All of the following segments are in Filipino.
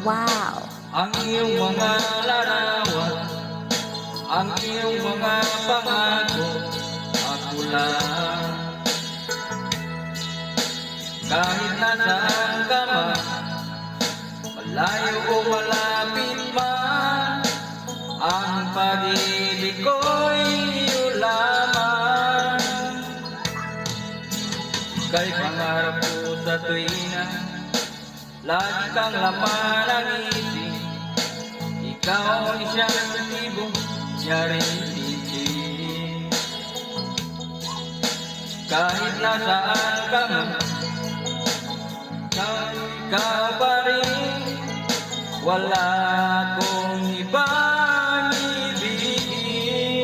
Wow! Ang iyong mga larawan, ang iyong mga pangako, ako lang. Kahit nasaan ka man, malayo o malapit man, ang pag-ibig ko'y iyo lamang. Ika'y pangarap ko sa tuwina, lagi kang laman ng isip. Ikaw ang siyang motibo, siya rin isip. Kahit nasaan ka man, ikaw pa rin. Wala akong ibang ibigin.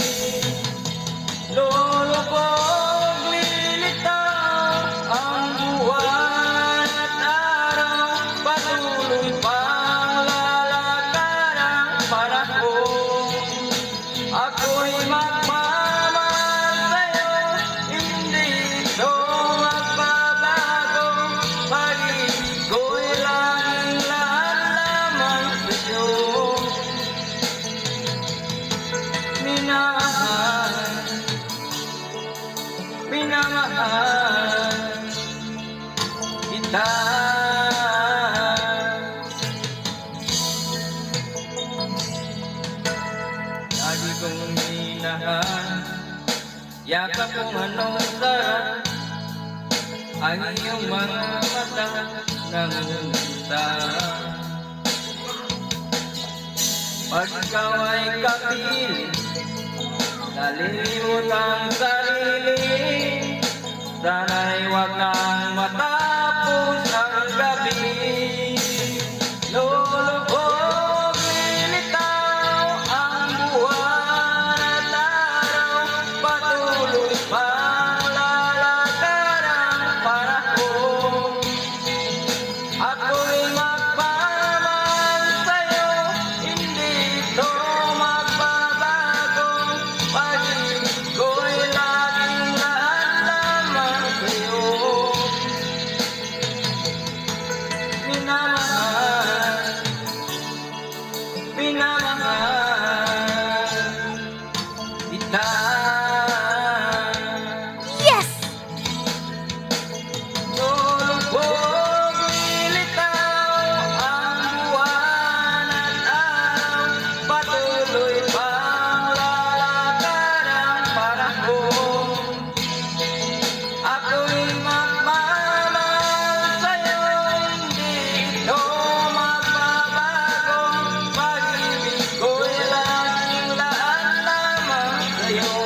Lulubog, lilitaw ang buwan at araw, patuloy pang lalakad ang panahon. Ako'y magmamahal sa'yo, hindi ito magbabago. Pag-ibig ko'y laging lahat lamang sa'yo. Minamahal kita. Lagi kong minahal, yakap kung anong sarap, ang iyong mga mata nangunguta. Pag ikaw ay kapiling, nalilimot ang sarili, sana'y huwag nang matapos ang gabi. Lulubog, lilitaw ang buwan at araw, patuloy pang lalakad ang panahon. Ako'y magmamahal sa'yo, hindi ito magbabago. Pag-ibig ko'y laging lahat lamang sa'yo. Minamahal, minamahal kita. Yes! Lulubog, lilitaw ang buwan at araw, patuloy pang lalakad ang panahon. Ako'y magmamahal sa'yo, hindi ito magbabago. Pag-ibig ko'y laging lahat lamang sa'yo.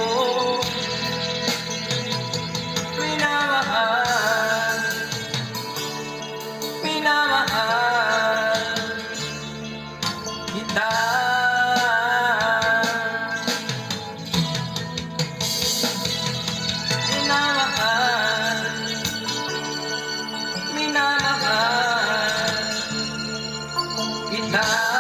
Minamahal, minamahal kita. Minamahal, minamahal kita.